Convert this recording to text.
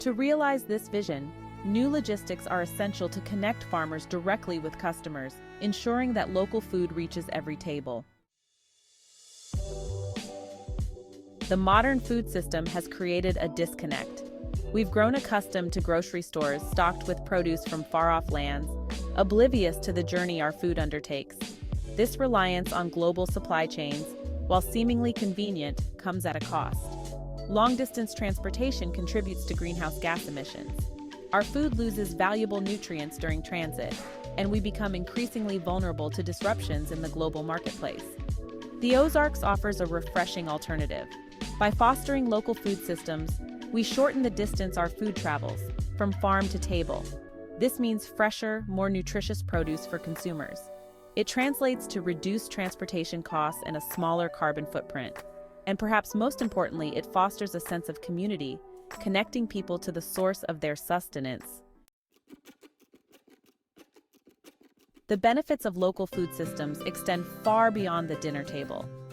To realize this vision, new logistics are essential to connect farmers directly with customers, ensuring that local food reaches every table. The modern food system has created a disconnect. We've grown accustomed to grocery stores stocked with produce from far-off lands, oblivious to the journey our food undertakes. This reliance on global supply chains, while seemingly convenient, comes at a cost. Long-distance transportation contributes to greenhouse gas emissions. Our food loses valuable nutrients during transit, and we become increasingly vulnerable to disruptions in the global marketplace. The Ozarks offers a refreshing alternative. By fostering local food systems, we shorten the distance our food travels, from farm to table. This means fresher, more nutritious produce for consumers. It translates to reduced transportation costs and a smaller carbon footprint. And perhaps most importantly, it fosters a sense of community, connecting people to the source of their sustenance. The benefits of local food systems extend far beyond the dinner table.